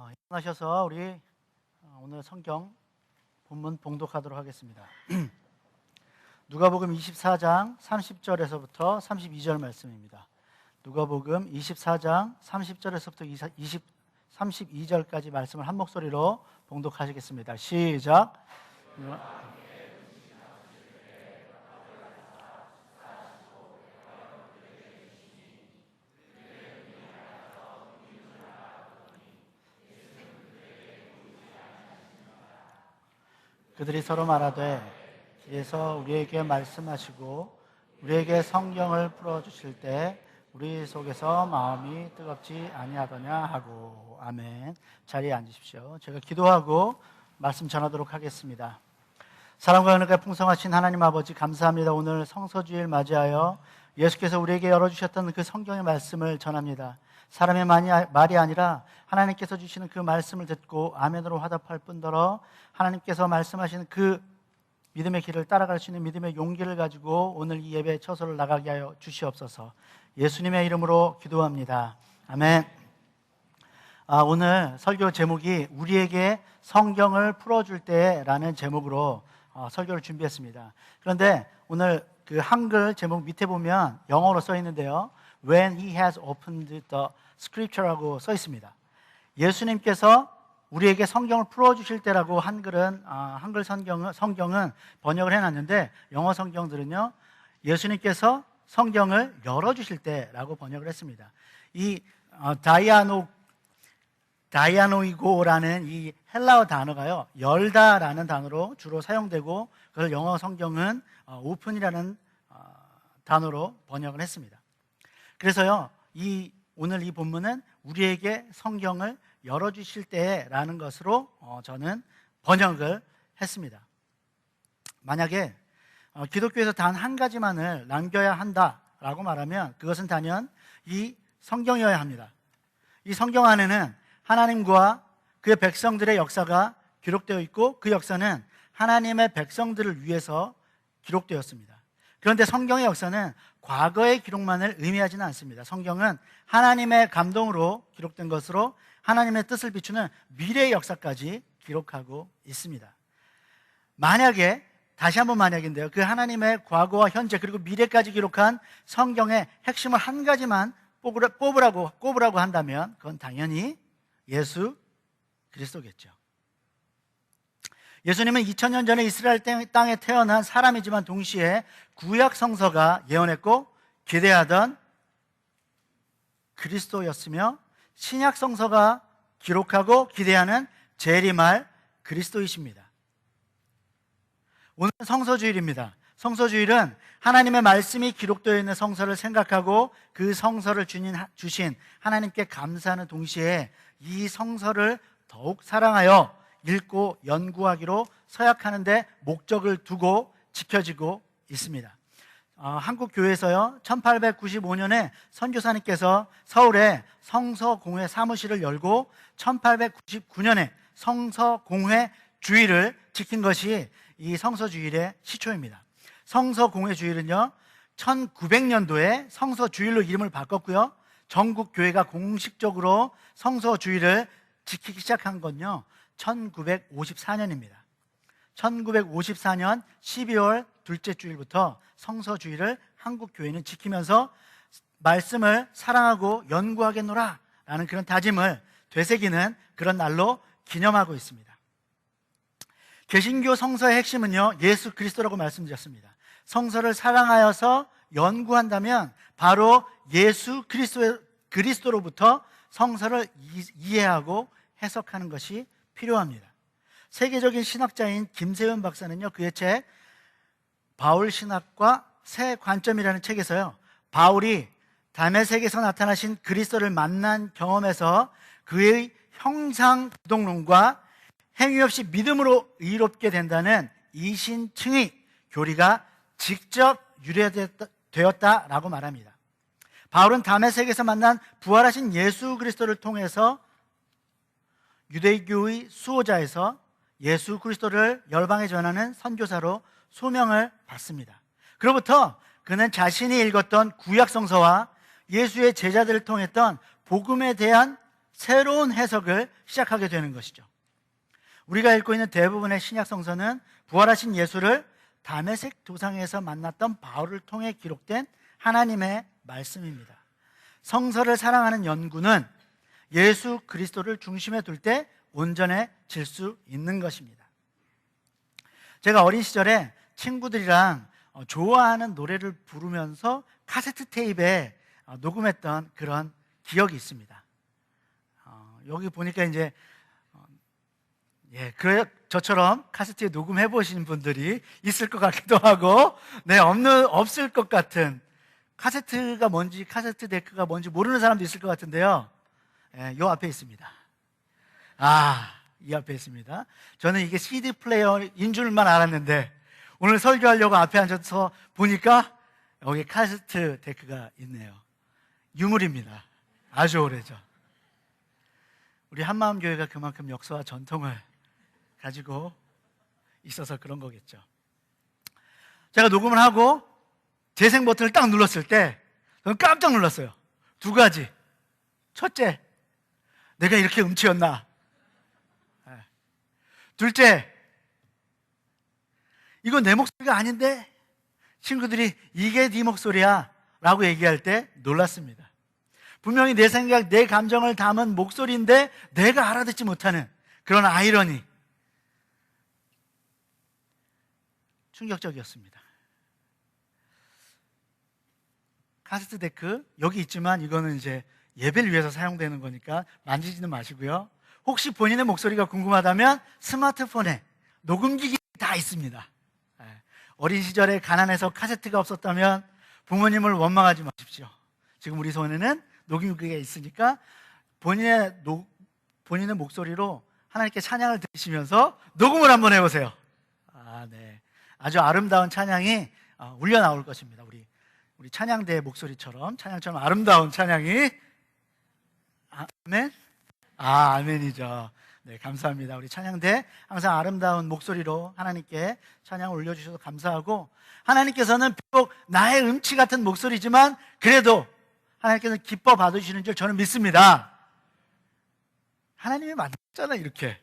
일어나셔서 우리 오늘 성경 본문 봉독하도록 하겠습니다. 누가복음 24장 30절에서부터 32절 말씀입니다. 누가복음 24장 30절에서부터 32절까지 말씀을 한 목소리로 봉독하시겠습니다. 시작. 그들이 서로 말하되 길에서 우리에게 말씀하시고 우리에게 성경을 풀어주실 때 우리 속에서 마음이 뜨겁지 아니하더냐 하고. 아멘. 자리에 앉으십시오. 제가 기도하고 말씀 전하도록 하겠습니다. 사랑과 은혜가 풍성하신 하나님 아버지, 감사합니다. 오늘 성서주일 맞이하여 예수께서 우리에게 열어주셨던 그 성경의 말씀을 전합니다. 사람의 말이 아니라 하나님께서 주시는 그 말씀을 듣고 아멘으로 화답할 뿐더러 하나님께서 말씀하시는 그 믿음의 길을 따라갈 수 있는 믿음의 용기를 가지고 오늘 이 예배 처소를 나가게 하여 주시옵소서. 예수님의 이름으로 기도합니다. 아멘. 오늘 설교 제목이 우리에게 성경을 풀어줄 때라는 제목으로 설교를 준비했습니다. 그런데 오늘 그 한글 제목 밑에 보면 영어로 써 있는데요, When he has opened the scripture라고 써 있습니다. 예수님께서 우리에게 성경을 풀어주실 때라고 한글 성경은 번역을 해놨는데, 영어 성경들은요 예수님께서 성경을 열어주실 때라고 번역을 했습니다. 이 다이아노이고라는 이 헬라어 단어가요, 열다라는 단어로 주로 사용되고, 그걸 영어 성경은 오픈이라는 단어로 번역을 했습니다. 그래서요, 오늘 이 본문은 우리에게 성경을 열어주실 때라는 것으로 저는 번역을 했습니다. 만약에 기독교에서 단 한 가지만을 남겨야 한다라고 말하면 그것은 단연 이 성경이어야 합니다. 이 성경 안에는 하나님과 그의 백성들의 역사가 기록되어 있고, 그 역사는 하나님의 백성들을 위해서 기록되었습니다. 그런데 성경의 역사는 과거의 기록만을 의미하지는 않습니다. 성경은 하나님의 감동으로 기록된 것으로 하나님의 뜻을 비추는 미래의 역사까지 기록하고 있습니다. 만약에, 다시 한번 만약인데요, 그 하나님의 과거와 현재 그리고 미래까지 기록한 성경의 핵심을 한 가지만 꼽으라고 한다면 그건 당연히 예수 그리스도겠죠. 예수님은 2000년 전에 이스라엘 땅에 태어난 사람이지만 동시에 구약 성서가 예언했고 기대하던 그리스도였으며, 신약 성서가 기록하고 기대하는 재림할 그리스도이십니다. 오늘은 성서주일입니다. 성서주일은 하나님의 말씀이 기록되어 있는 성서를 생각하고 그 성서를 주신 하나님께 감사하는 동시에 이 성서를 더욱 사랑하여 읽고 연구하기로 서약하는 데 목적을 두고 지켜지고 있습니다. 한국 교회에서요 1895년에 선교사님께서 서울에 성서공회 사무실을 열고 1899년에 성서공회 주일을 지킨 것이 이 성서주일의 시초입니다. 성서공회 주일은요 1900년도에 성서주일로 이름을 바꿨고요, 전국 교회가 공식적으로 성서주일을 지키기 시작한 건요 1954년입니다. 1954년 12월 둘째 주일부터 성서주일을 한국 교회는 지키면서 말씀을 사랑하고 연구하겠노라 라는 그런 다짐을 되새기는 그런 날로 기념하고 있습니다. 개신교 성서의 핵심은요 예수 그리스도라고 말씀드렸습니다. 성서를 사랑하여서 연구한다면 바로 예수 그리스도로부터 성서를 이해하고 해석하는 것이 필요합니다. 세계적인 신학자인 김세윤 박사는요 그의 책 바울 신학과 새 관점이라는 책에서요, 바울이 다메섹에서 나타나신 그리스도를 만난 경험에서 그의 형상부동론과 행위 없이 믿음으로 의롭게 된다는 이신층의 교리가 직접 유래되었다라고 말합니다. 바울은 다메섹에서 만난 부활하신 예수 그리스도를 통해서 유대교의 수호자에서 예수 그리스도를 열방에 전하는 선교사로 소명을 받습니다. 그로부터 그는 자신이 읽었던 구약 성서와 예수의 제자들을 통했던 복음에 대한 새로운 해석을 시작하게 되는 것이죠. 우리가 읽고 있는 대부분의 신약 성서는 부활하신 예수를 다메섹 도상에서 만났던 바울을 통해 기록된 하나님의 말씀입니다. 성서를 사랑하는 연구는 예수 그리스도를 중심에 둘 때 온전해질 수 있는 것입니다. 제가 어린 시절에 친구들이랑 좋아하는 노래를 부르면서 카세트 테이프에 녹음했던 그런 기억이 있습니다. 여기 보니까 이제 저처럼 카세트에 녹음해 보신 분들이 있을 것 같기도 하고, 없을 것 같은, 카세트가 뭔지, 카세트 데크가 뭔지 모르는 사람도 있을 것 같은데요. 요 앞에 있습니다. 이 앞에 있습니다. 저는 이게 CD 플레이어인 줄만 알았는데 오늘 설교하려고 앞에 앉아서 보니까 여기 카세트 데크가 있네요. 유물입니다. 아주 오래죠. 우리 한마음교회가 그만큼 역사와 전통을 가지고 있어서 그런 거겠죠. 제가 녹음을 하고 재생 버튼을 딱 눌렀을 때 저는 깜짝 놀랐어요. 두 가지. 첫째, 내가 이렇게 음치였나? 둘째, 이건 내 목소리가 아닌데? 친구들이 이게 네 목소리야 라고 얘기할 때 놀랐습니다. 분명히 내 생각, 내 감정을 담은 목소리인데 내가 알아듣지 못하는 그런 아이러니, 충격적이었습니다. 카세트 데크 여기 있지만 이거는 이제 예배를 위해서 사용되는 거니까 만지지는 마시고요. 혹시 본인의 목소리가 궁금하다면 스마트폰에 녹음기기 다 있습니다. 어린 시절에 가난해서 카세트가 없었다면 부모님을 원망하지 마십시오. 지금 우리 손에는 녹음기가 있으니까 본인의 목소리로 하나님께 찬양을 들으시면서 녹음을 한번 해보세요. 아주 아름다운 찬양이 울려 나올 것입니다. 우리 찬양대의 목소리처럼, 찬양처럼 아름다운 찬양이. 아멘? 아멘이죠. 네, 감사합니다. 우리 찬양대 항상 아름다운 목소리로 하나님께 찬양을 올려주셔서 감사하고, 하나님께서는 비록 나의 음치 같은 목소리지만 그래도 하나님께서는 기뻐 받으시는 줄 저는 믿습니다. 하나님이 만들었잖아요, 이렇게.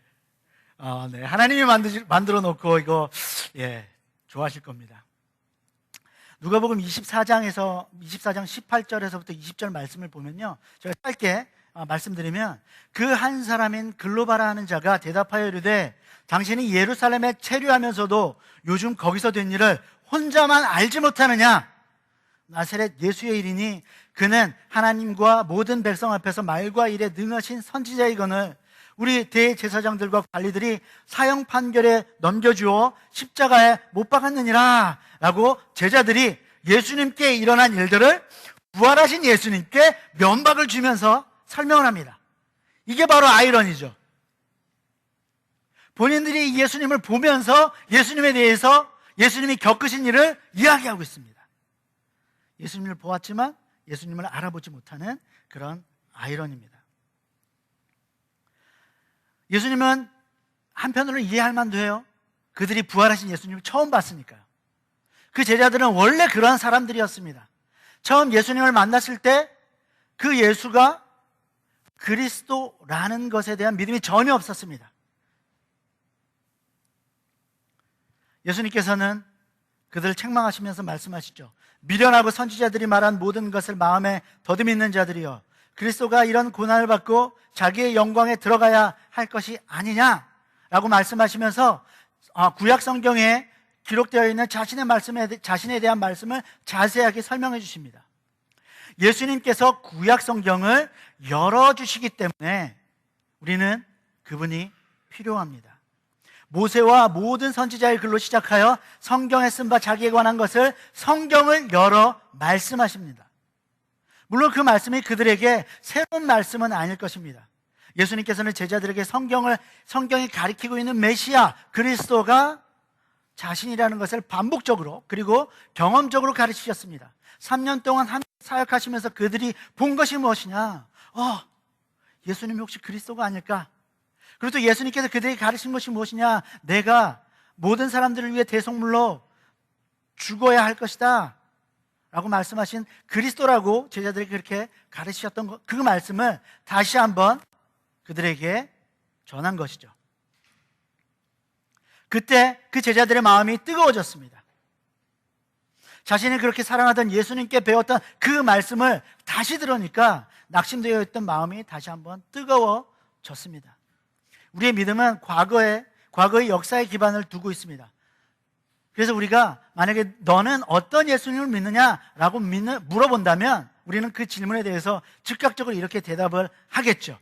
하나님이 만들어 놓고 이거 좋아하실 겁니다. 누가복음 24장 18절에서부터 20절 말씀을 보면요, 제가 짧게 말씀드리면, 그 한 사람인 글로바라 하는 자가 대답하여 이르되, 당신이 예루살렘에 체류하면서도 요즘 거기서 된 일을 혼자만 알지 못하느냐? 나사렛 예수의 일이니 그는 하나님과 모든 백성 앞에서 말과 일에 능하신 선지자이거늘 우리 대제사장들과 관리들이 사형 판결에 넘겨주어 십자가에 못 박았느니라 라고 제자들이 예수님께 일어난 일들을 부활하신 예수님께 면박을 주면서 설명을 합니다. 이게 바로 아이러니죠. 본인들이 예수님을 보면서 예수님에 대해서, 예수님이 겪으신 일을 이야기하고 있습니다. 예수님을 보았지만 예수님을 알아보지 못하는 그런 아이러니입니다. 예수님은 한편으로 이해할 만도 해요. 그들이 부활하신 예수님을 처음 봤으니까요. 그 제자들은 원래 그러한 사람들이었습니다. 처음 예수님을 만났을 때 그 예수가 그리스도라는 것에 대한 믿음이 전혀 없었습니다. 예수님께서는 그들을 책망하시면서 말씀하시죠. 미련하고 선지자들이 말한 모든 것을 마음에 더듬이 있는 자들이여, 그리스도가 이런 고난을 받고 자기의 영광에 들어가야 할 것이 아니냐라고 말씀하시면서 구약 성경에 기록되어 있는 자신에 대한 말씀을 자세하게 설명해 주십니다. 예수님께서 구약 성경을 열어주시기 때문에 우리는 그분이 필요합니다. 모세와 모든 선지자의 글로 시작하여 성경에 쓴 바 자기에 관한 것을 성경을 열어 말씀하십니다. 물론 그 말씀이 그들에게 새로운 말씀은 아닐 것입니다. 예수님께서는 제자들에게 성경이 가리키고 있는 메시아 그리스도가 자신이라는 것을 반복적으로 그리고 경험적으로 가르치셨습니다. 3년 동안 사역하시면서 그들이 본 것이 무엇이냐? 예수님이 혹시 그리스도가 아닐까? 그리고 또 예수님께서 그들에게 가르친 것이 무엇이냐? 내가 모든 사람들을 위해 대속물로 죽어야 할 것이다 라고 말씀하신 그리스도라고 제자들에게 그렇게 가르치셨던 그 말씀을 다시 한번 그들에게 전한 것이죠. 그때 그 제자들의 마음이 뜨거워졌습니다. 자신이 그렇게 사랑하던 예수님께 배웠던 그 말씀을 다시 들으니까 낙심되어 있던 마음이 다시 한번 뜨거워졌습니다. 우리의 믿음은 과거의 역사의 기반을 두고 있습니다. 그래서 우리가 만약에 너는 어떤 예수님을 믿느냐라고 물어본다면 우리는 그 질문에 대해서 즉각적으로 이렇게 대답을 하겠죠.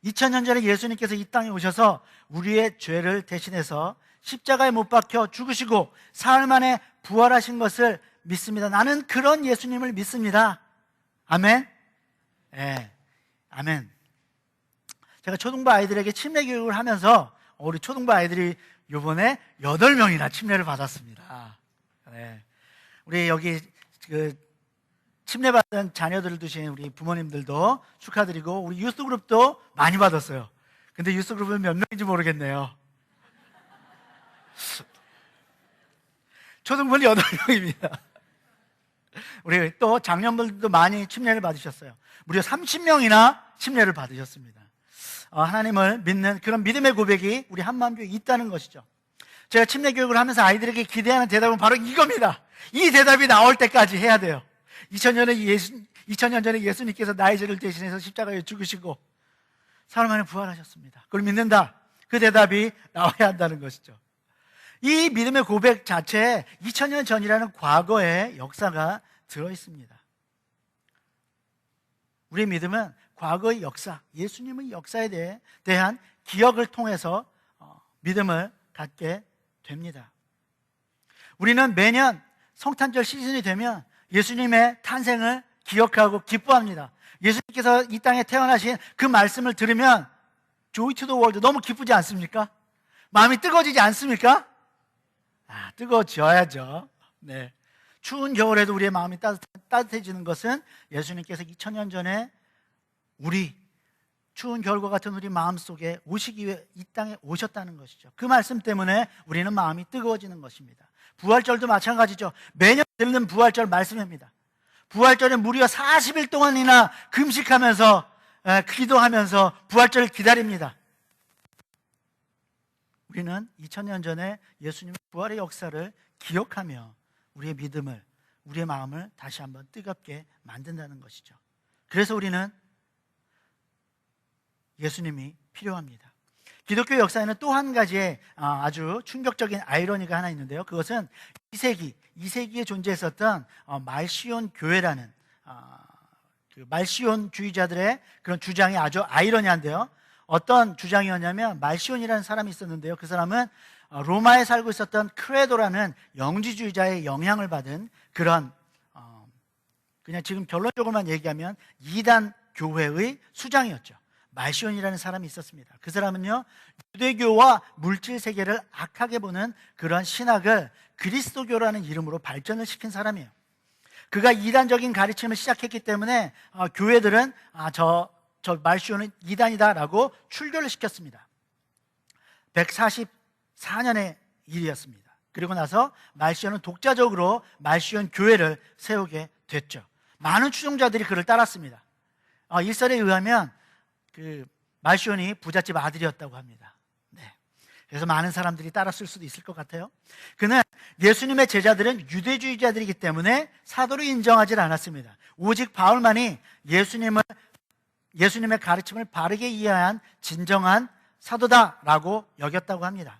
2000년 전에 예수님께서 이 땅에 오셔서 우리의 죄를 대신해서 십자가에 못 박혀 죽으시고 사흘 만에 부활하신 것을 믿습니다. 나는 그런 예수님을 믿습니다. 아멘? 네, 아멘. 제가 초등부 아이들에게 침례 교육을 하면서 우리 초등부 아이들이 이번에 8명이나 침례를 받았습니다. 네. 우리 여기 침례 받은 자녀들을 두신 우리 부모님들도 축하드리고 우리 유스그룹도 많이 받았어요. 근데 유스그룹은 몇 명인지 모르겠네요. 초등부는 8명입니다. 우리 또 장년분들도 많이 침례를 받으셨어요. 무려 30명이나 침례를 받으셨습니다. 하나님을 믿는 그런 믿음의 고백이 우리 한마음교회에 있다는 것이죠. 제가 침례 교육을 하면서 아이들에게 기대하는 대답은 바로 이겁니다. 이 대답이 나올 때까지 해야 돼요. 2000년 전에 예수님께서 나의 죄를 대신해서 십자가에 죽으시고 사흘 만에 부활하셨습니다. 그걸 믿는다. 그 대답이 나와야 한다는 것이죠. 이 믿음의 고백 자체에 2000년 전이라는 과거의 역사가 들어있습니다. 우리의 믿음은 과거의 역사, 예수님의 역사에 대한 기억을 통해서 믿음을 갖게 됩니다. 우리는 매년 성탄절 시즌이 되면 예수님의 탄생을 기억하고 기뻐합니다. 예수님께서 이 땅에 태어나신 그 말씀을 들으면 Joy to the world 너무 기쁘지 않습니까? 마음이 뜨거워지지 않습니까? 뜨거워져야죠. 네. 추운 겨울에도 우리의 마음이 따뜻해지는 것은 예수님께서 2000년 전에 우리 추운 겨울과 같은 우리 마음속에 오시기 위해 이 땅에 오셨다는 것이죠. 그 말씀 때문에 우리는 마음이 뜨거워지는 것입니다. 부활절도 마찬가지죠. 매년 듣는 부활절 말씀입니다. 부활절에 무려 40일 동안이나 금식하면서 기도하면서 부활절을 기다립니다. 우리는 2000년 전에 예수님의 부활의 역사를 기억하며 우리의 믿음을, 우리의 마음을 다시 한번 뜨겁게 만든다는 것이죠. 그래서 우리는 예수님이 필요합니다. 기독교 역사에는 또 한 가지의 아주 충격적인 아이러니가 하나 있는데요. 그것은 2세기에 존재했었던 말시온 교회라는 그 말시온주의자들의 그런 주장이 아주 아이러니한데요. 어떤 주장이었냐면 말시온이라는 사람이 있었는데요. 그 사람은 로마에 살고 있었던 크레도라는 영지주의자의 영향을 받은 그런 그냥 지금 결론적으로만 얘기하면 이단 교회의 수장이었죠. 말시온이라는 사람이 있었습니다. 그 사람은요, 유대교와 물질 세계를 악하게 보는 그런 신학을 그리스도교라는 이름으로 발전을 시킨 사람이에요. 그가 이단적인 가르침을 시작했기 때문에 교회들은 저 말시온은 이단이다라고 출교를 시켰습니다. 144년의 일이었습니다. 그리고 나서 말시온은 독자적으로 말시온 교회를 세우게 됐죠. 많은 추종자들이 그를 따랐습니다. 일설에 의하면 그 말시온이 부잣집 아들이었다고 합니다. 네. 그래서 많은 사람들이 따랐을 수도 있을 것 같아요. 그는 예수님의 제자들은 유대주의자들이기 때문에 사도를 인정하지 않았습니다. 오직 바울만이 예수님의 가르침을 바르게 이해한 진정한 사도다라고 여겼다고 합니다.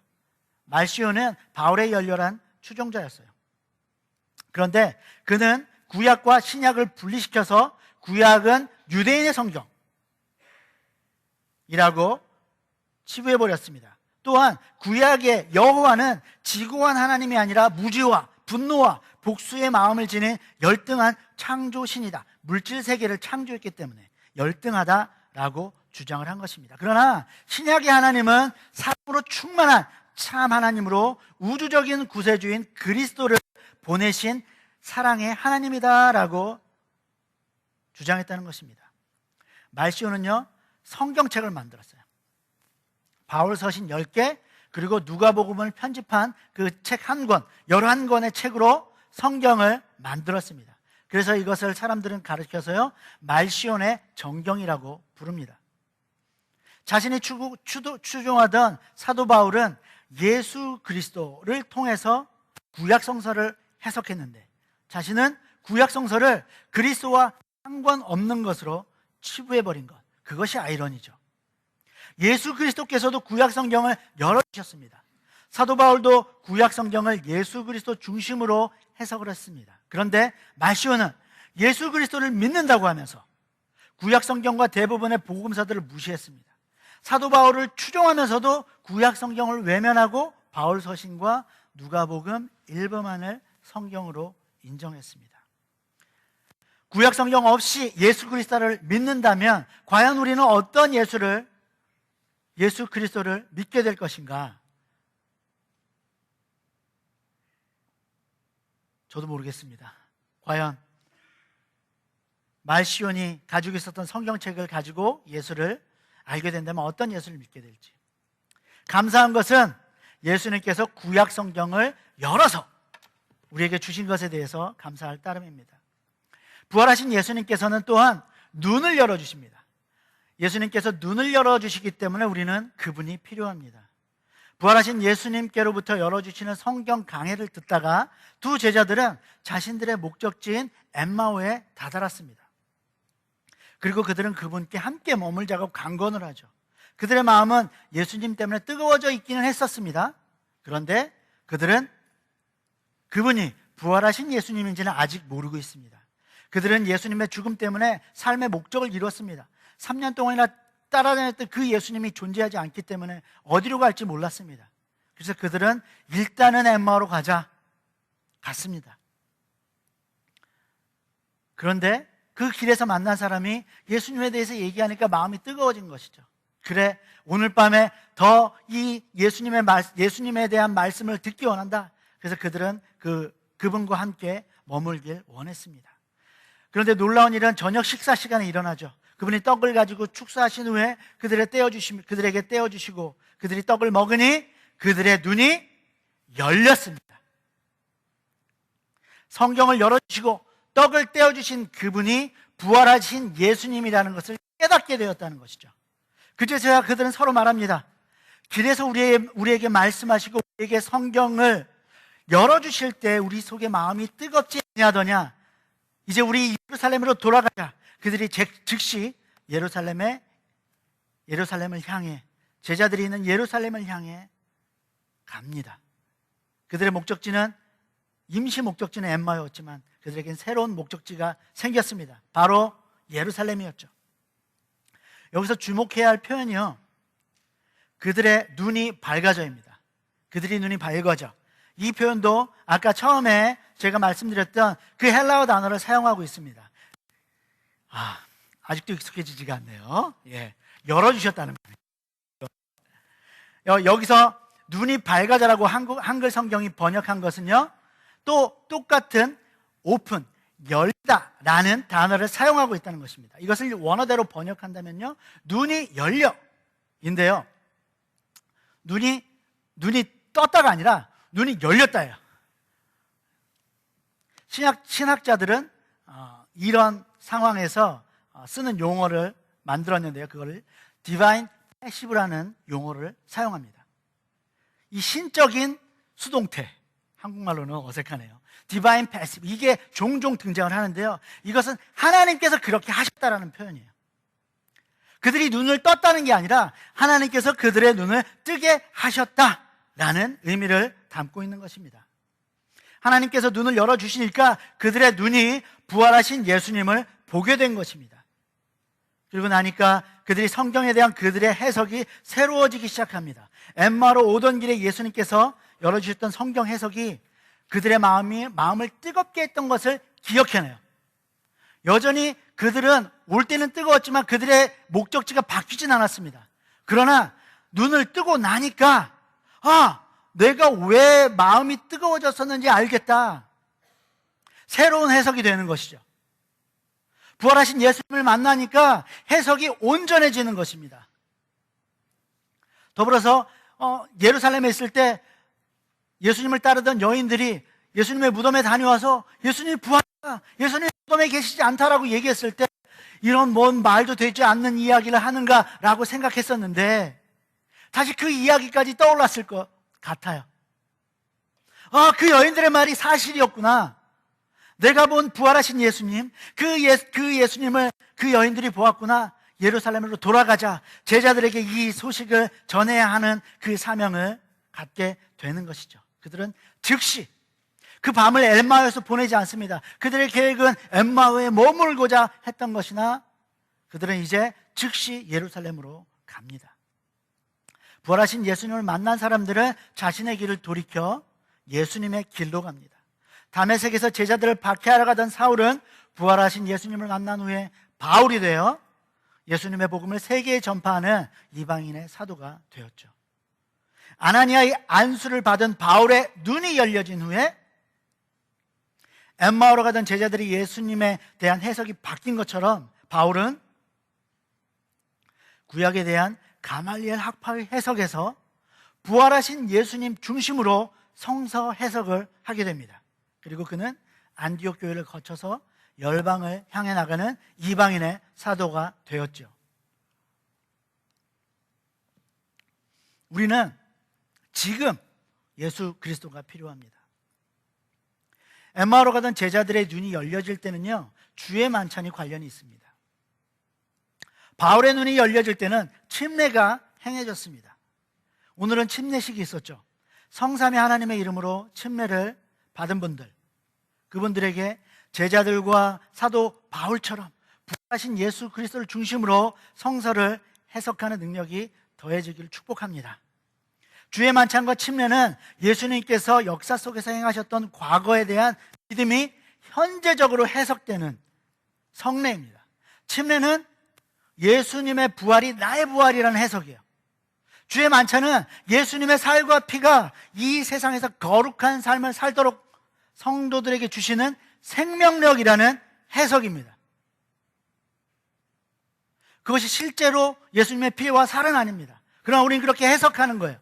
말시온은 바울의 열렬한 추종자였어요. 그런데 그는 구약과 신약을 분리시켜서 구약은 유대인의 성경이라고 치부해버렸습니다. 또한 구약의 여호와는 지고한 하나님이 아니라 무지와 분노와 복수의 마음을 지닌 열등한 창조신이다. 물질 세계를 창조했기 때문에 열등하다라고 주장을 한 것입니다. 그러나 신약의 하나님은 사랑으로 충만한 참 하나님으로 우주적인 구세주인 그리스도를 보내신 사랑의 하나님이다라고 주장했다는 것입니다. 말시온은요, 성경책을 만들었어요. 바울 서신 10개, 그리고 누가복음을 편집한 그 책 한 권, 11권의 책으로 성경을 만들었습니다. 그래서 이것을 사람들은 가르쳐서요, 말시온의 정경이라고 부릅니다. 자신이 추종하던 사도 바울은 예수 그리스도를 통해서 구약 성서를 해석했는데 자신은 구약 성서를 그리스도와 상관없는 것으로 치부해버린 것, 그것이 아이러니죠. 예수 그리스도께서도 구약 성경을 열어주셨습니다. 사도 바울도 구약 성경을 예수 그리스도 중심으로 해석을 했습니다. 그런데 말시오는 예수 그리스도를 믿는다고 하면서 구약 성경과 대부분의 복음서들을 무시했습니다. 사도 바울을 추종하면서도 구약 성경을 외면하고 바울 서신과 누가복음 일부만을 성경으로 인정했습니다. 구약 성경 없이 예수 그리스도를 믿는다면 과연 우리는 어떤 예수 그리스도를 믿게 될 것인가? 저도 모르겠습니다. 과연 말시온이 가지고 있었던 성경책을 가지고 예수를 알게 된다면 어떤 예수를 믿게 될지. 감사한 것은 예수님께서 구약 성경을 열어서 우리에게 주신 것에 대해서 감사할 따름입니다. 부활하신 예수님께서는 또한 눈을 열어주십니다. 예수님께서 눈을 열어주시기 때문에 우리는 그분이 필요합니다. 부활하신 예수님께로부터 열어주시는 성경 강해를 듣다가 두 제자들은 자신들의 목적지인 엠마오에 다다랐습니다. 그리고 그들은 그분께 함께 머물자고 강권을 하죠. 그들의 마음은 예수님 때문에 뜨거워져 있기는 했었습니다. 그런데 그들은 그분이 부활하신 예수님인지는 아직 모르고 있습니다. 그들은 예수님의 죽음 때문에 삶의 목적을 이뤘습니다. 3년 동안이나 따라다녔던 그 예수님이 존재하지 않기 때문에 어디로 갈지 몰랐습니다. 그래서 그들은 일단은 엠마오로 갔습니다. 그런데 그 길에서 만난 사람이 예수님에 대해서 얘기하니까 마음이 뜨거워진 것이죠. 그래, 오늘 밤에 더 이 예수님에 대한 말씀을 듣기 원한다. 그래서 그들은 그분과 함께 머물길 원했습니다. 그런데 놀라운 일은 저녁 식사 시간에 일어나죠. 그분이 떡을 가지고 축사하신 후에 그들에게 떼어주시고 그들이 떡을 먹으니 그들의 눈이 열렸습니다. 성경을 열어주시고 떡을 떼어주신 그분이 부활하신 예수님이라는 것을 깨닫게 되었다는 것이죠. 그제서야 그들은 서로 말합니다. 길에서 우리에게 말씀하시고 우리에게 성경을 열어주실 때 우리 속에 마음이 뜨겁지 아니하더냐. 이제 우리 예루살렘으로 돌아가자. 그들이 즉시 예루살렘을 향해, 제자들이 있는 예루살렘을 향해 갑니다. 그들의 목적지는 임시 목적지는 엠마오였지만 그들에겐 새로운 목적지가 생겼습니다. 바로 예루살렘이었죠. 여기서 주목해야 할 표현이요, 그들의 눈이 밝아져입니다. 그들이 눈이 밝아져. 이 표현도 아까 처음에 제가 말씀드렸던 그 헬라어 단어를 사용하고 있습니다. 아직도 익숙해지지가 않네요. 열어주셨다는 말이에요. 여기서 눈이 밝아져라고 한글 성경이 번역한 것은요, 또 똑같은 오픈, 열다라는 단어를 사용하고 있다는 것입니다. 이것을 원어대로 번역한다면요, 눈이 열려인데요, 눈이 떴다가 아니라 눈이 열렸다예요. 신학자들은 이런 상황에서 쓰는 용어를 만들었는데요, 그거를 디바인 패시브라는 용어를 사용합니다. 이 신적인 수동태, 한국말로는 어색하네요. 디바인 패시브, 이게 종종 등장을 하는데요, 이것은 하나님께서 그렇게 하셨다라는 표현이에요. 그들이 눈을 떴다는 게 아니라 하나님께서 그들의 눈을 뜨게 하셨다라는 의미를 담고 있는 것입니다. 하나님께서 눈을 열어주시니까 그들의 눈이 부활하신 예수님을 보게 된 것입니다. 그리고 나니까 그들이 성경에 대한 그들의 해석이 새로워지기 시작합니다. 엠마로 오던 길에 예수님께서 열어주셨던 성경 해석이 그들의 마음을 뜨겁게 했던 것을 기억해내요. 여전히 그들은 올 때는 뜨거웠지만 그들의 목적지가 바뀌진 않았습니다. 그러나 눈을 뜨고 나니까 내가 왜 마음이 뜨거워졌었는지 알겠다. 새로운 해석이 되는 것이죠. 부활하신 예수님을 만나니까 해석이 온전해지는 것입니다. 더불어서 예루살렘에 있을 때 예수님을 따르던 여인들이 예수님의 무덤에 다녀와서 예수님이 부활했다, 예수님이 무덤에 계시지 않다라고 얘기했을 때 이런 뭔 말도 되지 않는 이야기를 하는가라고 생각했었는데 다시 그 이야기까지 떠올랐을 것 같아요. 그 여인들의 말이 사실이었구나. 내가 본 부활하신 예수님, 그 예수님을 그 여인들이 보았구나. 예루살렘으로 돌아가자. 제자들에게 이 소식을 전해야 하는 그 사명을 갖게 되는 것이죠. 그들은 즉시 그 밤을 엠마오에서 보내지 않습니다. 그들의 계획은 엠마오에 머물고자 했던 것이나 그들은 이제 즉시 예루살렘으로 갑니다. 부활하신 예수님을 만난 사람들은 자신의 길을 돌이켜 예수님의 길로 갑니다. 다메섹에서 제자들을 박해하러 가던 사울은 부활하신 예수님을 만난 후에 바울이 되어 예수님의 복음을 세계에 전파하는 이방인의 사도가 되었죠. 아나니아의 안수를 받은 바울의 눈이 열려진 후에 엠마오로 가던 제자들이 예수님에 대한 해석이 바뀐 것처럼 바울은 구약에 대한 가말리엘 학파의 해석에서 부활하신 예수님 중심으로 성서 해석을 하게 됩니다. 그리고 그는 안디옥 교회를 거쳐서 열방을 향해 나가는 이방인의 사도가 되었죠. 우리는 지금 예수 그리스도가 필요합니다. 엠마오로 가던 제자들의 눈이 열려질 때는요, 주의 만찬이 관련이 있습니다. 바울의 눈이 열려질 때는 침례가 행해졌습니다. 오늘은 침례식이 있었죠. 성삼위 하나님의 이름으로 침례를 받은 분들, 그분들에게 제자들과 사도 바울처럼 부활하신 예수 그리스도를 중심으로 성서를 해석하는 능력이 더해지기를 축복합니다. 주의 만찬과 침례는 예수님께서 역사 속에서 행하셨던 과거에 대한 믿음이 현재적으로 해석되는 성례입니다. 침례는 예수님의 부활이 나의 부활이라는 해석이에요. 주의 만찬은 예수님의 살과 피가 이 세상에서 거룩한 삶을 살도록 성도들에게 주시는 생명력이라는 해석입니다. 그것이 실제로 예수님의 피와 살은 아닙니다. 그러나 우리는 그렇게 해석하는 거예요.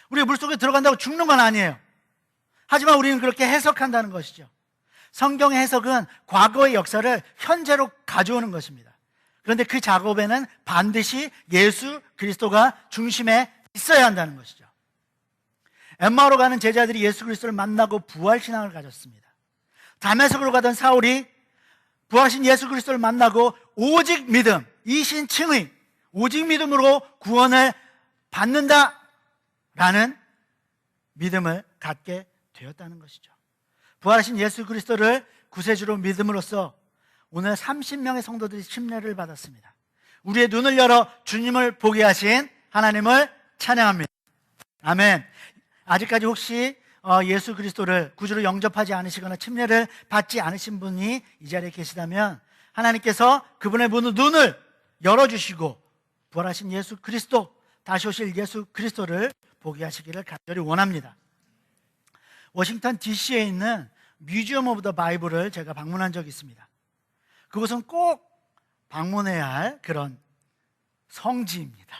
우리가 물속에 들어간다고 죽는 건 아니에요. 하지만 우리는 그렇게 해석한다는 것이죠. 성경의 해석은 과거의 역사를 현재로 가져오는 것입니다. 그런데 그 작업에는 반드시 예수 그리스도가 중심에 있어야 한다는 것이죠. 엠마오로 가는 제자들이 예수 그리스도를 만나고 부활신앙을 가졌습니다. 다메섹으로 가던 사울이 부활하신 예수 그리스도를 만나고 오직 믿음, 이신칭의, 오직 믿음으로 구원을 받는다라는 믿음을 갖게 되었다는 것이죠. 부활하신 예수 그리스도를 구세주로 믿음으로써 오늘 30명의 성도들이 침례를 받았습니다. 우리의 눈을 열어 주님을 보게 하신 하나님을 찬양합니다. 아멘. 아직까지 혹시 예수 그리스도를 구주로 영접하지 않으시거나 침례를 받지 않으신 분이 이 자리에 계시다면 하나님께서 그분의 눈을 열어주시고 부활하신 예수 그리스도, 다시 오실 예수 그리스도를 보게 하시기를 간절히 원합니다. 워싱턴 DC에 있는 뮤지엄 오브 더 바이블을 제가 방문한 적이 있습니다. 그곳은 꼭 방문해야 할 그런 성지입니다.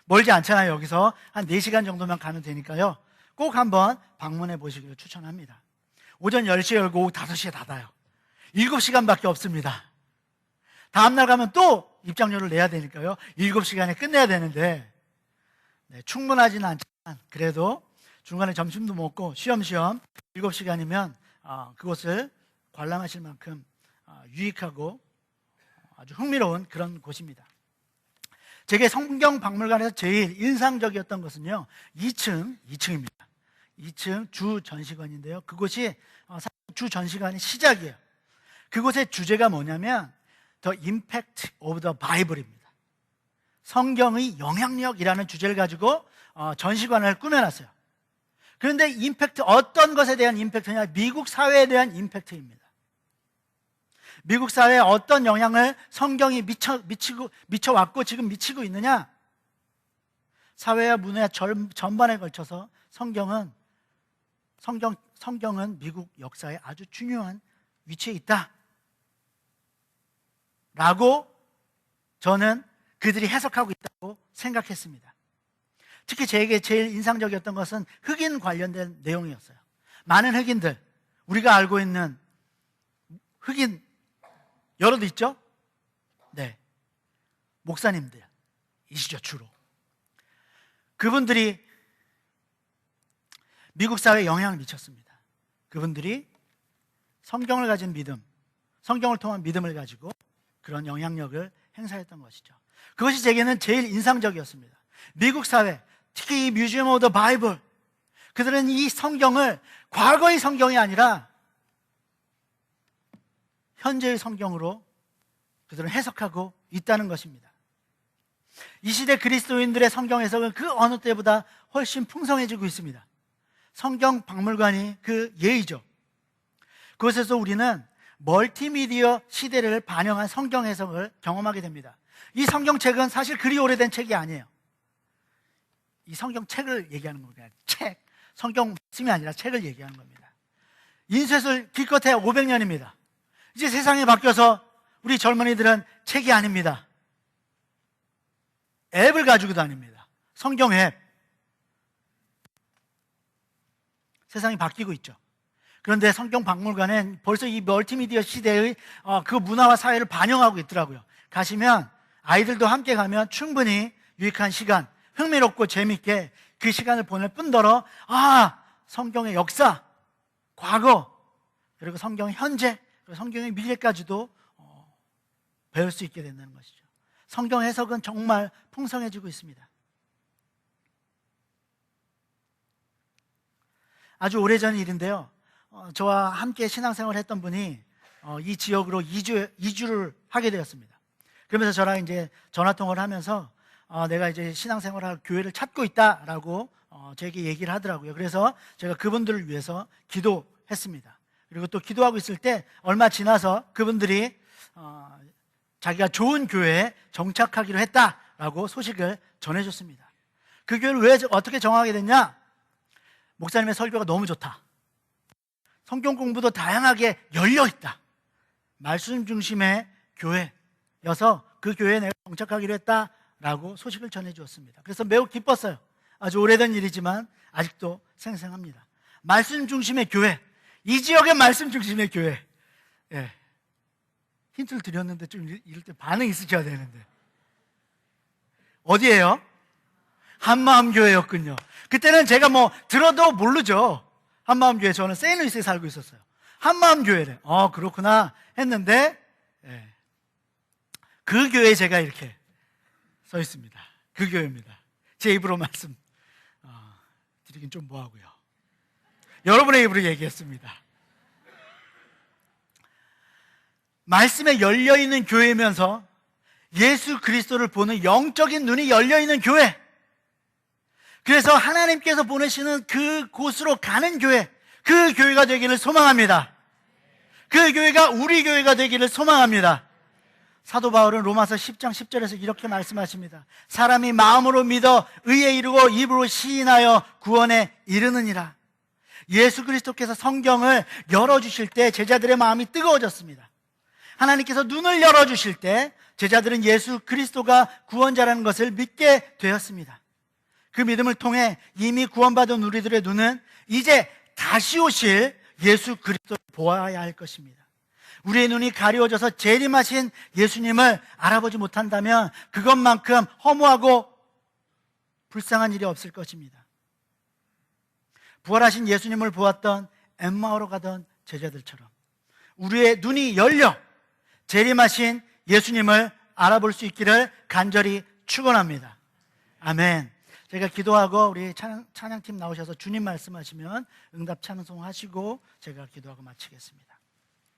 멀지 않잖아요. 여기서 한 4시간 정도만 가면 되니까요. 꼭 한번 방문해 보시기를 추천합니다. 오전 10시에 열고 오후 5시에 닫아요. 7시간밖에 없습니다. 다음날 가면 또 입장료를 내야 되니까요. 7시간에 끝내야 되는데 충분하지는 않지만 그래도 중간에 점심도 먹고 쉬엄쉬엄 7시간이면 그곳을 관람하실 만큼 유익하고 아주 흥미로운 그런 곳입니다. 제게 성경 박물관에서 제일 인상적이었던 것은요 2층입니다. 2층 주 전시관인데요, 그곳이 주 전시관의 시작이에요. 그곳의 주제가 뭐냐면 The Impact of the Bible입니다. 성경의 영향력이라는 주제를 가지고 전시관을 꾸며놨어요. 그런데 임팩트, 어떤 것에 대한 임팩트냐? 미국 사회에 대한 임팩트입니다. 미국 사회에 어떤 영향을 성경이 미쳐왔고 지금 미치고 있느냐? 사회와 문화 전반에 걸쳐서 성경은 미국 역사에 아주 중요한 위치에 있다 라고 저는 그들이 해석하고 있다고 생각했습니다. 특히 제게 제일 인상적이었던 것은 흑인 관련된 내용이었어요. 많은 흑인들, 우리가 알고 있는 흑인 여러도 있죠? 네. 목사님들이시죠, 주로. 그분들이 미국 사회에 영향을 미쳤습니다. 그분들이 성경을 가진 믿음, 성경을 통한 믿음을 가지고 그런 영향력을 행사했던 것이죠. 그것이 제게는 제일 인상적이었습니다. 미국 사회, 특히 이 뮤지엄 오브 더 바이블, 그들은 이 성경을 과거의 성경이 아니라 현재의 성경으로 그들은 해석하고 있다는 것입니다. 이 시대 그리스도인들의 성경 해석은 그 어느 때보다 훨씬 풍성해지고 있습니다. 성경 박물관이 그 예의죠. 그곳에서 우리는 멀티미디어 시대를 반영한 성경 해석을 경험하게 됩니다. 이 성경책은 사실 그리 오래된 책이 아니에요. 이 성경책을 얘기하는 겁니다. 책, 성경 말씀이 아니라 책을 얘기하는 겁니다. 인쇄술 기껏해 500년입니다. 이제 세상이 바뀌어서 우리 젊은이들은 책이 아닙니다. 앱을 가지고 다닙니다. 성경 앱. 세상이 바뀌고 있죠. 그런데 성경 박물관은 벌써 이 멀티미디어 시대의 그 문화와 사회를 반영하고 있더라고요. 가시면 아이들도 함께 가면 충분히 유익한 시간, 흥미롭고 재밌게 그 시간을 보낼 뿐더러 성경의 역사, 과거, 그리고 성경의 현재, 그리고 성경의 미래까지도 배울 수 있게 된다는 것이죠. 성경 해석은 정말 풍성해지고 있습니다. 아주 오래전 일인데요. 저와 함께 신앙생활을 했던 분이 이 지역으로 이주를 하게 되었습니다. 그러면서 저랑 이제 전화통화를 하면서 내가 이제 신앙생활할 교회를 찾고 있다라고 저에게 얘기를 하더라고요. 그래서 제가 그분들을 위해서 기도했습니다. 그리고 또 기도하고 있을 때 얼마 지나서 그분들이 자기가 좋은 교회에 정착하기로 했다라고 소식을 전해줬습니다. 그 교회를 왜 어떻게 정하게 됐냐? 목사님의 설교가 너무 좋다. 성경 공부도 다양하게 열려있다. 말씀 중심의 교회여서 그 교회에 내가 정착하기로 했다라고 소식을 전해주었습니다. 그래서 매우 기뻤어요. 아주 오래된 일이지만 아직도 생생합니다. 말씀 중심의 교회, 이 지역의 말씀 중심의 교회. 예. 힌트를 드렸는데 좀 이럴 때 반응이 있으셔야 되는데. 어디예요? 한마음교회였군요. 그때는 제가 들어도 모르죠. 한마음교회, 저는 세인루이스에 살고 있었어요. 한마음교회래. 그렇구나 했는데 그 교회에 제가 이렇게 서 있습니다. 그 교회입니다. 제 입으로 말씀 드리긴 좀 뭐하고요. 여러분의 입으로 얘기했습니다. 말씀에 열려있는 교회면서 예수 그리스도를 보는 영적인 눈이 열려있는 교회, 그래서 하나님께서 보내시는 그곳으로 가는 교회, 그 교회가 되기를 소망합니다. 그 교회가 우리 교회가 되기를 소망합니다. 사도 바울은 로마서 10장 10절에서 이렇게 말씀하십니다. 사람이 마음으로 믿어 의에 이르고 입으로 시인하여 구원에 이르느니라. 예수 그리스도께서 성경을 열어주실 때 제자들의 마음이 뜨거워졌습니다. 하나님께서 눈을 열어주실 때 제자들은 예수 그리스도가 구원자라는 것을 믿게 되었습니다. 그 믿음을 통해 이미 구원받은 우리들의 눈은 이제 다시 오실 예수 그리스도를 보아야 할 것입니다. 우리의 눈이 가리워져서 재림하신 예수님을 알아보지 못한다면 그것만큼 허무하고 불쌍한 일이 없을 것입니다. 부활하신 예수님을 보았던 엠마오로 가던 제자들처럼 우리의 눈이 열려 재림하신 예수님을 알아볼 수 있기를 간절히 축원합니다. 아멘. 제가 기도하고 우리 찬양팀 나오셔서 주님 말씀하시면 응답 찬송하시고 제가 기도하고 마치겠습니다.